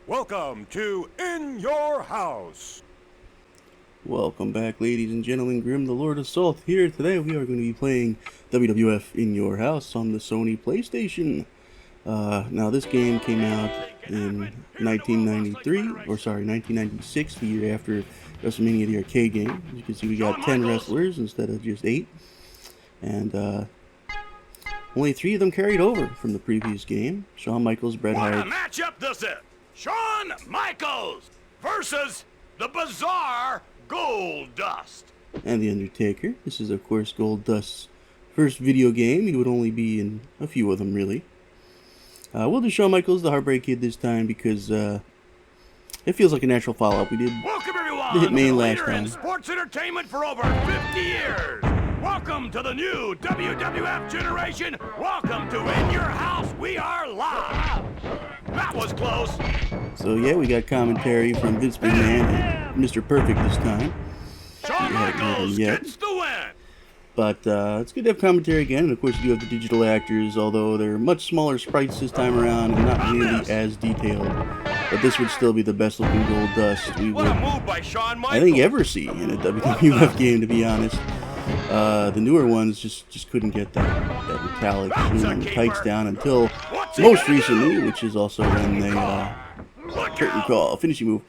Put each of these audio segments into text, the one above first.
Welcome to In Your House. Welcome back, ladies and gentlemen. Grim the Lord of Salt here. Today we are going to be playing WWF In Your House on the Sony PlayStation. Now this game came out in 1996, the year after WrestleMania, the arcade game. As you can see, we got 10 wrestlers instead of just 8. And only 3 of them carried over from the previous game. Shawn Michaels, Bret Hart. What a matchup this is! Shawn Michaels versus the bizarre Goldust. And The Undertaker. This is, of course, Goldust's first video game. He would only be in a few of them, really. We'll do Shawn Michaels, the Heartbreak Kid, this time because it feels like a natural follow-up. We did Welcome, everyone, the Hitman to last leader time. in sports entertainment for over 50 years. Welcome to the new WWF generation. Welcome to In Your House. We are live. That was close. So yeah, we got commentary from Vince McMahon and Mr. Perfect this time. Shawn Michaels gets the win. But it's good to have commentary again, and of course you do have the digital actors, although they're much smaller sprites this time around and not nearly as detailed. But this would still be the best looking Goldust we would, I think, ever see in a WWF game, to be honest. The newer ones just couldn't get that metallic and tights down until most recently, which is also when they curtain call, finishing move.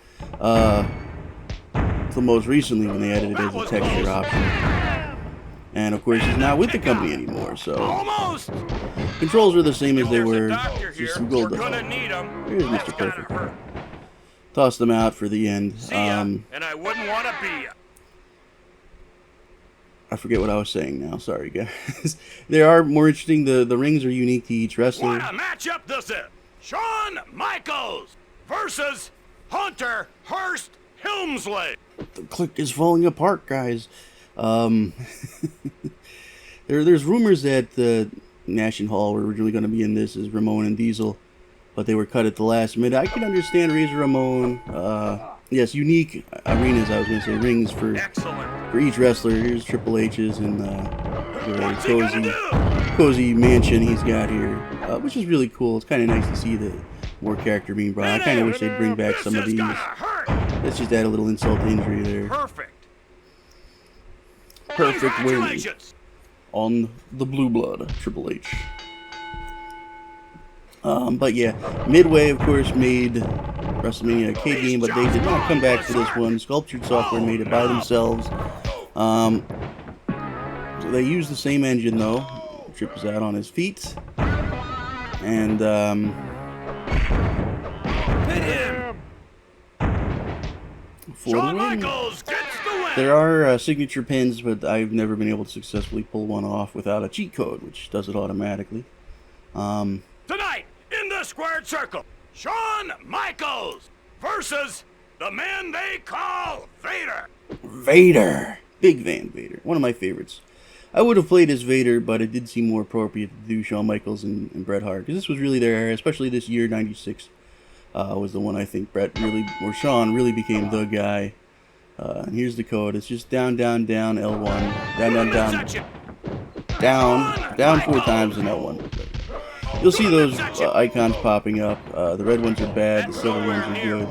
Until most recently when they added it as a texture option. And of course he's not with the company anymore, so controls are the same as they were, just some gold dust. Here's Mr. Perfect. Toss them out for the end. And I wouldn't want to be. I forget what I was saying now. Sorry, guys. They are more interesting. The rings are unique to each wrestler. What a matchup this is! Shawn Michaels versus Hunter Hearst Helmsley. The click is falling apart, guys. There's rumors that Nash and Hall were originally going to be in this as Ramon and Diesel, but they were cut at the last minute. I can understand Razor Ramon. Yes, unique arenas, I was going to say, rings for each wrestler. Here's Triple H's and the cozy mansion he's got here, which is really cool. It's kind of nice to see the more character being brought. I kind of wish they'd bring back some of these. Let's just add a little insult to injury there. Perfect win on the Blue Blood, Triple H. But yeah, Midway, of course, made WrestleMania arcade game, but they did not come back for this one. Sculptured Software made it by themselves. So they used the same engine, though. Trip is out on his feet. And, for the win. There are signature pins, but I've never been able to successfully pull one off without a cheat code, which does it automatically. Tonight, in the squared circle, Shawn Michaels versus the man they call Vader. Vader! Big Van Vader. One of my favorites. I would have played as Vader, but it did seem more appropriate to do Shawn Michaels and Bret Hart, because this was really their era, especially this year, 96. Was the one I think Shawn really became the guy. And here's the code. It's just down, down, down, L1. Down 4 times in L1. You'll see those icons popping up. The red ones are bad, the silver ones are good.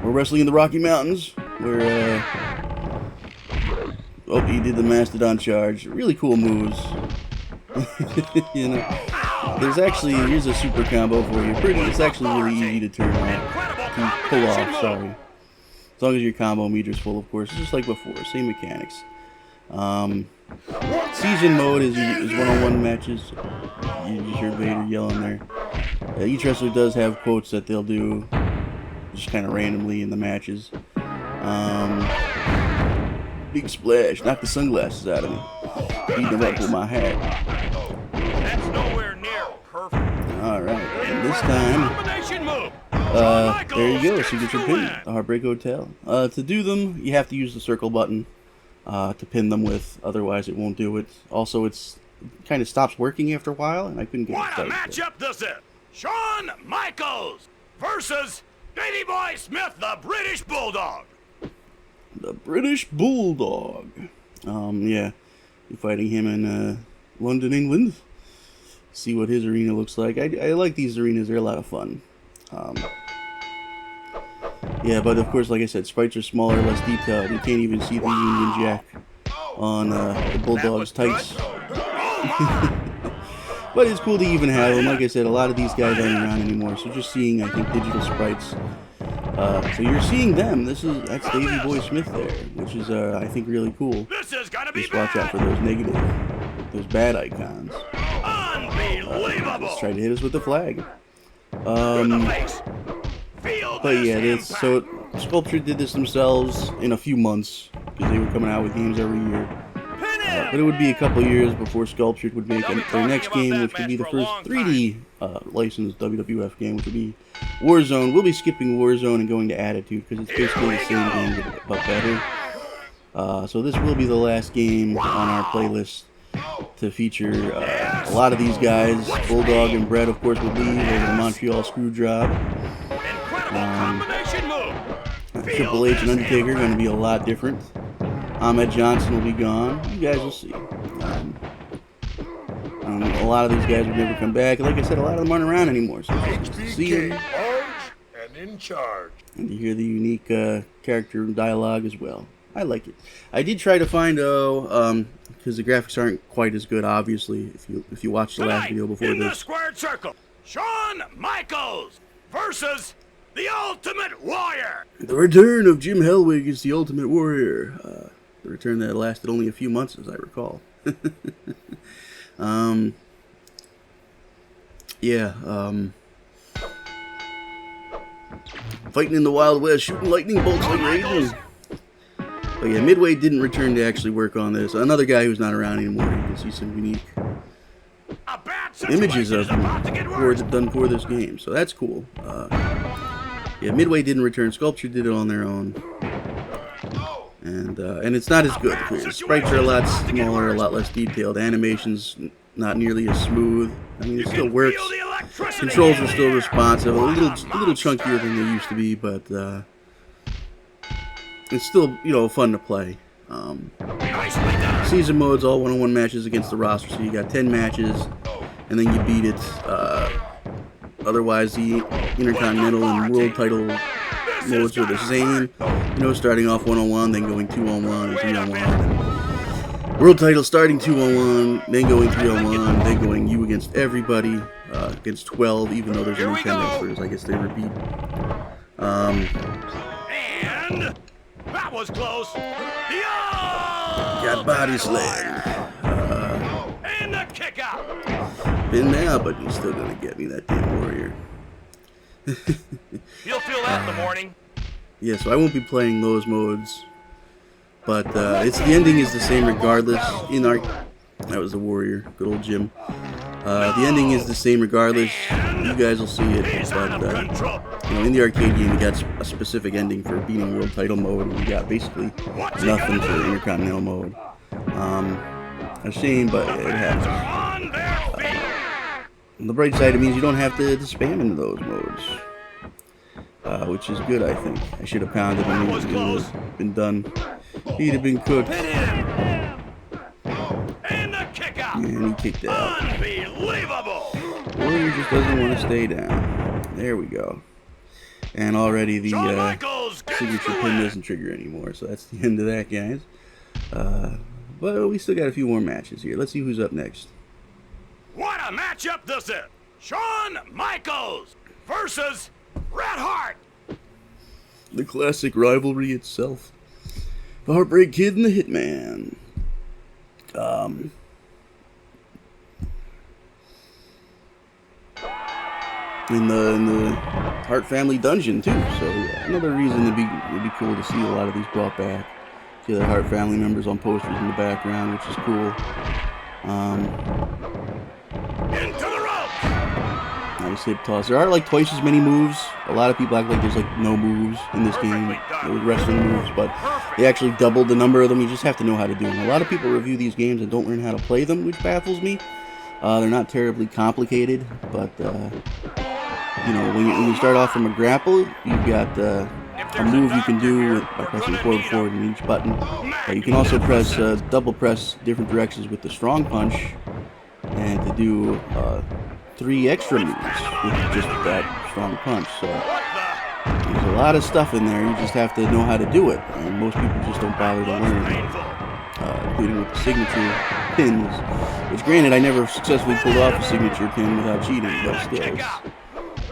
We're wrestling in the Rocky Mountains. He did the Mastodon charge. Really cool moves. You know, here's a super combo for you. It's actually really easy to turn on, to pull off, sorry. As long as your combo meter's full, of course. It's just like before, same mechanics. Season mode is one-on-one matches. You hear Vader yelling there. Each wrestler does have quotes that they'll do just kind of randomly in the matches. Big splash, knock the sunglasses out of me. Beat them up with my hat. That's nowhere near perfect. Alright, and this time, there you go, signature pin, the Heartbreak Hotel. To do them, you have to use the circle button to pin them with, otherwise it won't do it. Also, it kind of stops working after a while, and I couldn't get it started. What a matchup this is! Shawn Michaels versus Davey Boy Smith, the British Bulldog. The British Bulldog. Yeah, you're fighting him in London, England. See what his arena looks like. I like these arenas, they're a lot of fun. Yeah, but of course, like I said, sprites are smaller, less detailed. You can't even see the Union Jack on the Bulldog's tights. But it's cool to even have them. Like I said, a lot of these guys aren't around anymore, so just seeing, I think, digital sprites. So you're seeing them. That's Davey Boy Smith there, which is, I think, really cool. Just watch out for those negative, those bad icons. Let's try to hit us with the flag. But yeah, so Sculpture did this themselves in a few months because they were coming out with games every year. But it would be a couple years before Sculpture would make their next game, which would be the first 3D licensed WWF game, which would be Warzone. We'll be skipping Warzone and going to Attitude because it's basically the same game but better. So this will be the last game on our playlist to feature a lot of these guys. Bulldog and Brett, of course, would leave over the Montreal Screwjob. Triple H and Undertaker are going to be a lot different. Ahmed Johnson will be gone. You guys will see. A lot of these guys will never come back. Like I said, a lot of them aren't around anymore. So just to see them and in charge. And to hear the unique character dialogue as well. I like it. I did try to find because the graphics aren't quite as good, obviously. If you watched the last video before in this. The squared circle, Shawn Michaels versus the Ultimate Warrior. The return of Jim Hellwig as the Ultimate Warrior. The return that lasted only a few months, as I recall. Fighting in the Wild West, shooting lightning bolts like Raiden. But yeah, Midway didn't return to actually work on this. Another guy who's not around anymore. You can see some unique images of him done for this game, so that's cool. Yeah, Midway didn't return. Sculpture did it on their own, and it's not as good. The sprites are a lot smaller, a lot less detailed. Animations not nearly as smooth. I mean, it still works. Controls are still responsive, a little chunkier than they used to be, but it's still, fun to play. Season modes, all one-on-one matches against the roster, so you got 10 matches, and then you beat it. Otherwise, the Intercontinental and World title modes are the same. Starting off 1-on-1, then going 2-on-1 and 3-on-1. World title starting 2-on-1, then going 3-on-1, then going you against everybody, against 12, even though there's only 10 wrestlers. I guess they repeat. And that was close. Got body slam. And the kick out. Been there, but you're still gonna get me, that damn warrior. You'll feel that in the morning. Yeah, so I won't be playing those modes, but the ending is the same regardless. That was the warrior, good old Jim. The ending is the same regardless. You guys will see it, but in the arcade game, you got a specific ending for beating world title mode, and you got basically nothing for Intercontinental mode. A shame, but it happens. On the bright side, it means you don't have to spam into those modes, which is good, I think. I should have pounded him. It would have been done. He'd have been cooked. And the kick out. And he kicked out. Unbelievable. Warrior just doesn't want to stay down. There we go. And already the signature pin doesn't trigger anymore, so that's the end of that, guys. But we still got a few more matches here. Let's see who's up next. What a matchup this is! Shawn Michaels versus Bret Hart. The classic rivalry itself. The Heartbreak Kid and the Hitman. In the Hart family dungeon too, so another reason would be cool to see a lot of these brought back. See the Hart family members on posters in the background, which is cool. Into the ropes. Nice hip toss. There are like twice as many moves. A lot of people act like there's like no moves in this game, with wrestling moves, but they actually doubled the number of them. You just have to know how to do them. A lot of people review these games and don't learn how to play them, which baffles me. They're not terribly complicated, but when you start off from a grapple, you've got a move you can do by pressing forward in each button. You can also double press different directions with the strong punch, and to do 3 extra moves with just that strong punch. So What the? there's a lot of stuff in there. You just have to know how to do it, and most people just don't bother to learn, Painful. including with the signature pins. Which, granted, I never successfully pulled off a signature pin without cheating, but still, Check it's out.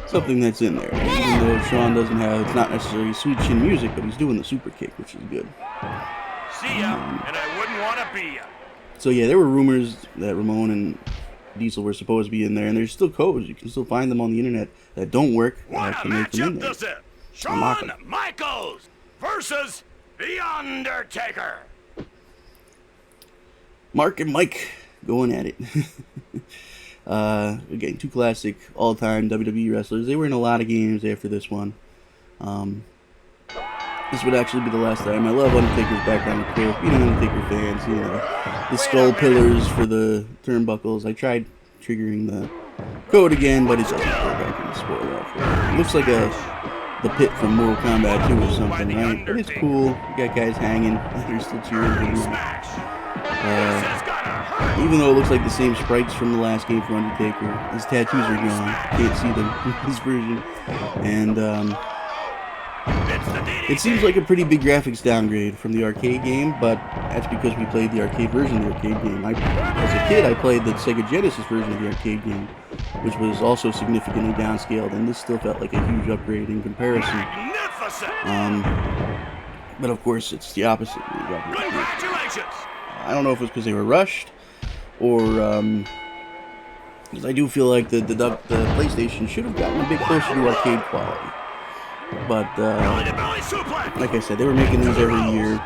something that's in there. And even though Sean doesn't have, it's not necessarily sweet chin music, but he's doing the super kick, which is good. See ya, and I wouldn't want to be ya. So yeah, there were rumors that Ramon and Diesel were supposed to be in there, and there's still codes. You can still find them on the internet that don't work What a to make them in matchup there. this is! Unlock Shawn 'em. Michaels versus The Undertaker. Mark and Mike going at it. Again, 2 classic all-time WWE wrestlers. They were in a lot of games after this one. This would actually be the last time. I love Undertaker's background, of course. Being an Undertaker fans, you know, the skull pillars for the turnbuckles. I tried triggering the code again, but it doesn't work. I can spoil that for you. It looks like the pit from Mortal Kombat 2 or something, right? But it's cool. You got guys hanging. They're still cheering for you. Smash. This is gonna hurt. Even though it looks like the same sprites from the last game for Undertaker, his tattoos are gone. Can't see them in this version. And It's the DDT. it seems like a pretty big graphics downgrade from the arcade game, but that's because we played the arcade version of the arcade game. As a kid, I played the Sega Genesis version of the arcade game, which was also significantly downscaled, and this still felt like a huge upgrade in comparison. Magnificent. But of course, it's the opposite. Congratulations. I don't know if it was because they were rushed, or because I do feel like the PlayStation should have gotten a bit closer to arcade quality. But Belly-to-belly suplex. like I said, they were making these every year.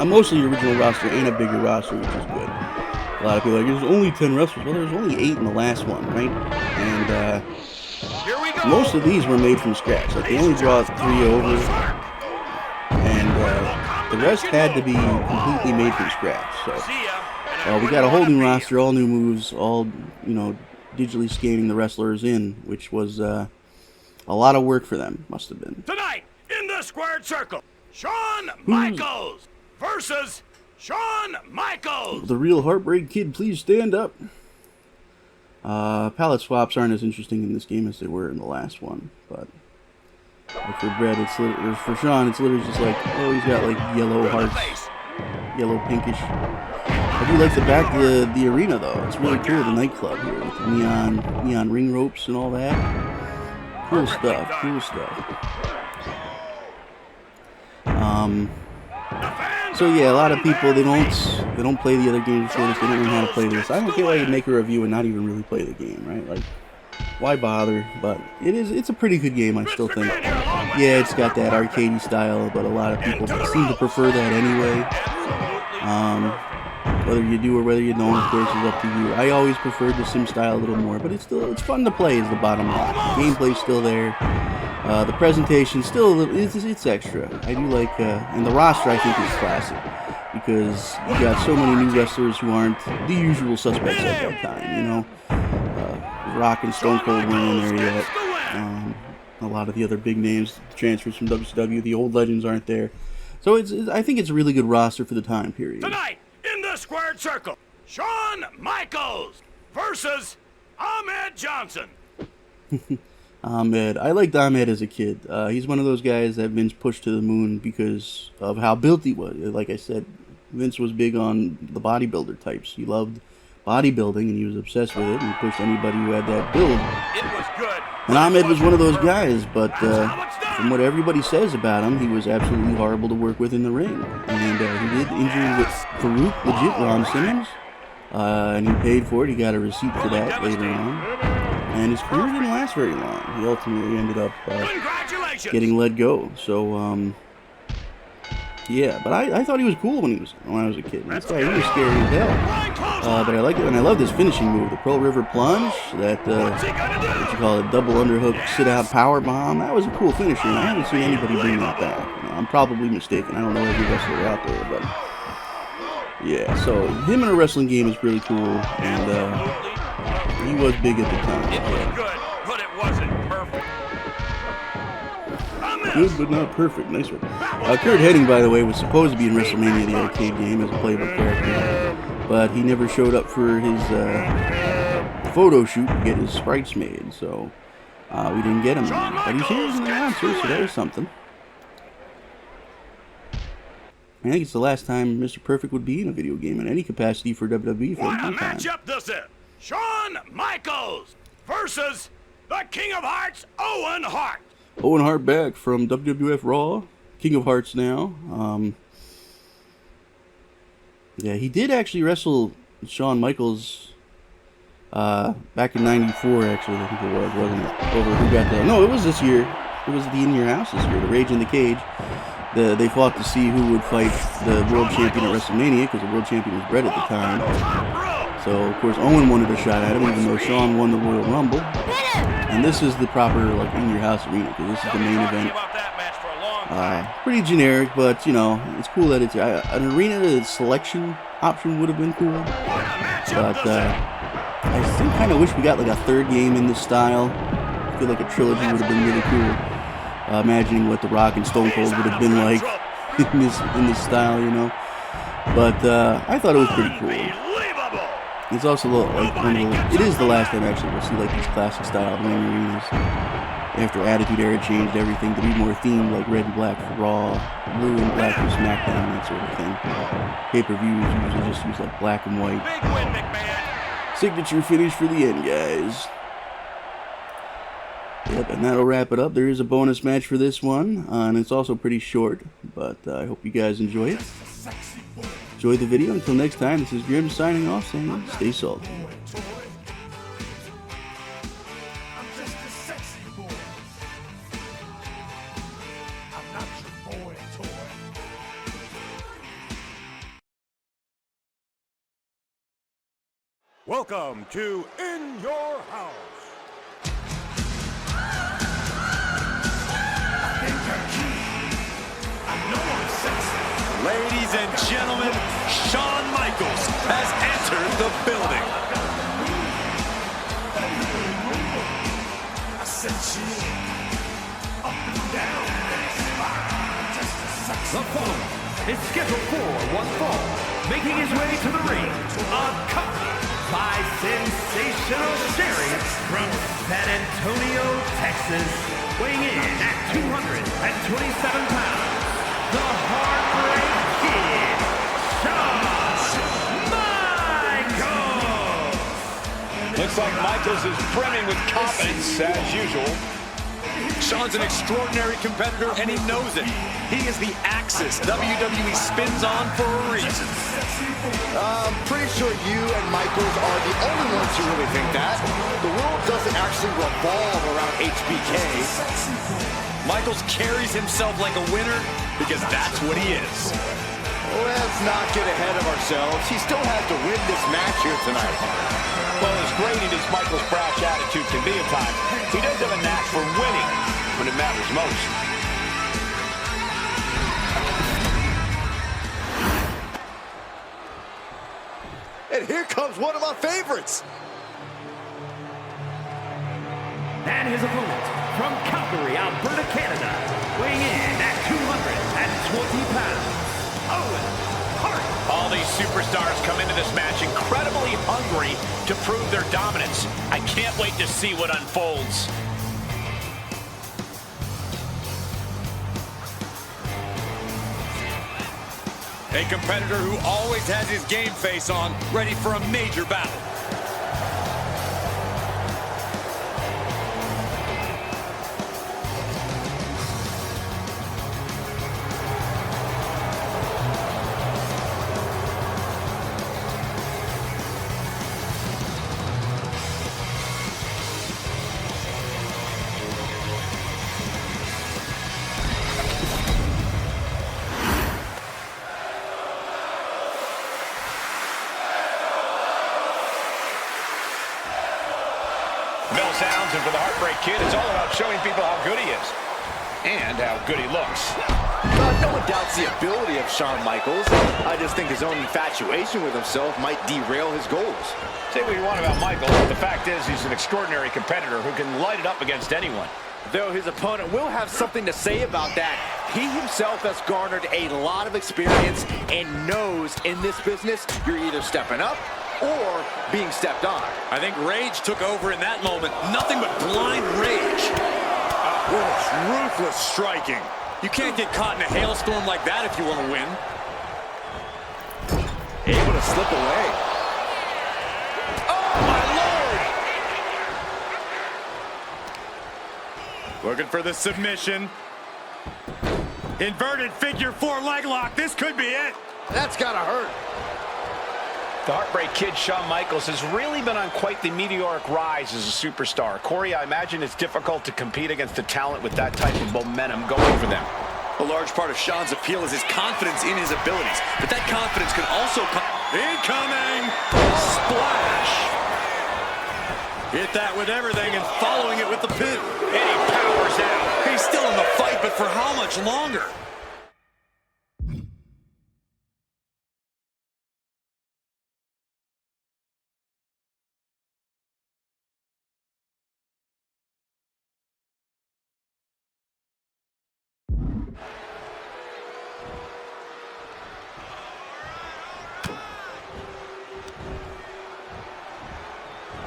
Mostly original roster and a bigger roster, which is good. A lot of people are like, there's only 10 wrestlers. Well, there's only 8 in the last one, right? And Here we go. most of these were made from scratch. Like, they only brought 3 over, and the rest had to be completely made from scratch. So See ya. And I we got a wouldn't whole wanna new be ya. roster, all new moves, all, you know, digitally scanning the wrestlers in, which was a lot of work for them, must have been. Tonight, in the squared circle, Shawn Michaels versus Shawn Michaels. The real Heartbreak Kid, please stand up. Palette swaps aren't as interesting in this game as they were in the last one, but like for Brett, or for Sean, it's literally just like, oh, he's got like yellow To the hearts, face. yellow pinkish. I do like the back of the arena though. It's really cool, the nightclub here with the neon ring ropes and all that. Cool stuff, cool stuff. So yeah, a lot of people they don't play the other games before this. They don't know how to play this. I don't get why you make a review and not even really play the game, right? Like, why bother? But it's a pretty good game, I still think. Yeah, it's got that arcadey style, but a lot of people seem to prefer that anyway. Whether you do or whether you don't, of course, is up to you. I always preferred the sim style a little more, but it's fun to play is the bottom line. The gameplay's still there. The presentation still a little, it's extra. I do like, and the roster I think is classic because you got so many new wrestlers who aren't the usual suspects at that time. You know, Rock and Stone Cold weren't in there yet. A lot of the other big names, transfers from WCW, the old legends aren't there. So I think it's a really good roster for the time period. Tonight, in the squared circle, Shawn Michaels versus Ahmed Johnson. Ahmed. I liked Ahmed as a kid. He's one of those guys that Vince pushed to the moon because of how built he was. Like I said, Vince was big on the bodybuilder types. He loved bodybuilding and he was obsessed with it and he pushed anybody who had that build. It was good. And Ahmed was one of those guys, but from what everybody says about him, he was absolutely horrible to work with in the ring. And he did injury with Farouk, legit Ron Simmons, and he paid for it. He got a receipt for that later on. And his career didn't last very long. He ultimately ended up Congratulations. getting let go. So, yeah, but I thought he was cool when I was a kid. This guy, he was scary as hell. But I like it, and I love this finishing move, the Pearl River Plunge, that, What's he gonna do? what you call it, double underhook, sit-out power bomb. That was a cool finisher, and I haven't seen anybody bring that back. You know, I'm probably mistaken. I don't know every wrestler out there, but yeah. So him in a wrestling game is really cool, and he was big at the time. It was good, but it wasn't perfect. Good, but not perfect. Nice one. Kurt Hennig, by the way, was supposed to be in WrestleMania, the arcade game, as a playable character, but he never showed up for his photo shoot to get his sprites made, so we didn't get him. But he's here as an announcer, so there's something. I think it's the last time Mr. Perfect would be in a video game in any capacity for WWE for a What a long time. matchup this is! Shawn Michaels versus the King of Hearts, Owen Hart. Owen Hart back from WWF Raw, King of Hearts now. Yeah, he did actually wrestle Shawn Michaels back in '94. Actually, I think it was, wasn't it? Over who got the? No, it was this year. It was the In Your House this year. The Rage in the Cage. They fought to see who would fight the world champion at WrestleMania, because the world champion was Bret at the time. So of course Owen wanted a shot at him, even though Shawn won the Royal Rumble. And this is the proper like In Your House arena, because this is the main event. Pretty generic, but you know it's cool that it's an arena selection option would have been cool. But I still kind of wish we got like a third game in this style. I feel like a trilogy would have been really cool. Imagining what The Rock and Stone Cold would have been like in this style, you know. But I thought it was pretty cool. It's also like it is the last time actually we'll see like these classic style ring arenas. After Attitude Era changed everything to be more themed, like red and black for Raw, blue and black for SmackDown, that sort of thing. Pay-per-views usually just use like black and white. Signature finish for the end, guys. Yep, and that'll wrap it up. There is a bonus match for this one, and it's also pretty short, but I hope you guys enjoy it. Enjoy the video. Until next time, this is Grim signing off, saying stay salty. Welcome to In Your House. Ladies and gentlemen, Shawn Michaels has entered the building. The following is scheduled for one fall, making his way to the ring, accompanied by sensational Sherry from San Antonio, Texas, weighing in at 227 pounds. The Heartbreak Kid, Shawn Michaels! Looks like Michaels is brimming with confidence, as usual. Shawn's an extraordinary competitor, and he knows it. He is the axis WWE spins on for a reason. I'm pretty sure you and Michaels are the only ones who really think that. The world doesn't actually revolve around HBK. Michaels carries himself like a winner because that's what he is. Let's not get ahead of ourselves. He still has to win this match here tonight. Well, as grating as Michaels' brash attitude can be at times, he does have a knack for winning when it matters most. And here comes one of my favorites. And his opponent from Calgary, Alberta, Canada, weighing in at 220 pounds, Owen Hart. All these superstars come into this match incredibly hungry to prove their dominance. I can't wait to see what unfolds. A competitor who always has his game face on, ready for a major battle. Sounds, and for the Heartbreak Kid, it's all about showing people how good he is and how good he looks. No one doubts the ability of Shawn Michaels. I just think his own infatuation with himself might derail his goals. Say what you want about Michaels, but the fact is he's an extraordinary competitor who can light it up against anyone. Though his opponent will have something to say about that. He himself has garnered a lot of experience and knows in this business you're either stepping up or being stepped on. I think rage took over in that moment. Nothing but blind rage. Ruthless striking. You can't get caught in a hailstorm like that if you want to win. Able to slip away. Oh, my Lord! Looking for the submission. Inverted figure 4 leg lock. This could be it. That's gotta hurt. The Heartbreak Kid, Shawn Michaels, has really been on quite the meteoric rise as a superstar. Corey, I imagine it's difficult to compete against a talent with that type of momentum. Go over them. A large part of Shawn's appeal is his confidence in his abilities, but that confidence can also come... Incoming! Splash! Hit that with everything and following it with the pin. And he powers out. He's still in the fight, but for how much longer?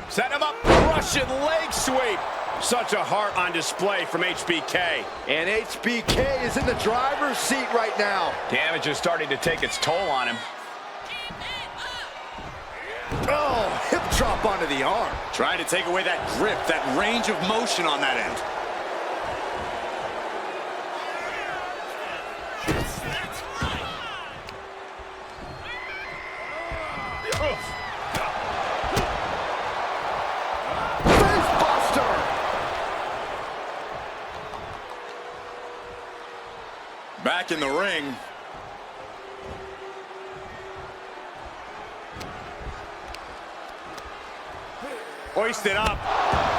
Set him up. Russian leg sweep. Such a heart on display from HBK. And HBK is in the driver's seat right now. Damage is starting to take its toll on him. Oh, hip drop onto the arm. Trying to take away that grip, that range of motion on that end. Back in the ring. Hoisted up.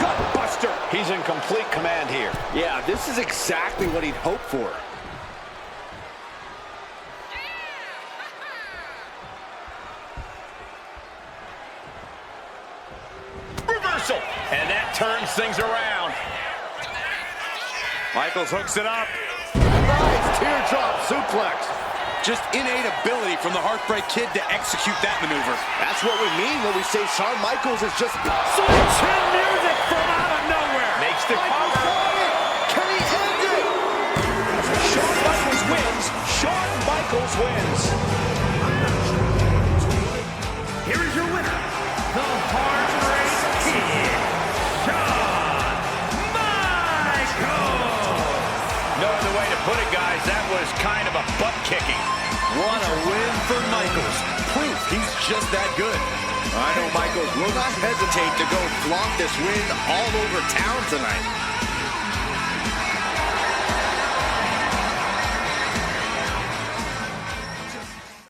Gut buster. He's in complete command here. Yeah, this is exactly what he'd hoped for. Reversal. And that turns things around. Michaels hooks it up. Nice teardrop suplex. Just innate ability from the Heartbreak Kid to execute that maneuver. That's what we mean when we say Shawn Michaels is just... Switching music from out of nowhere. Makes the cover. Can he end it? Shawn Michaels wins. Shawn Michaels wins. Here is your winner, the Heartbreak Kid, Shawn Michaels. No other way to put it, guys. That was kind of a butt-kicking. What a win for Michaels. Proof he's just that good. I know Michaels will not hesitate to go flaunt this win all over town tonight.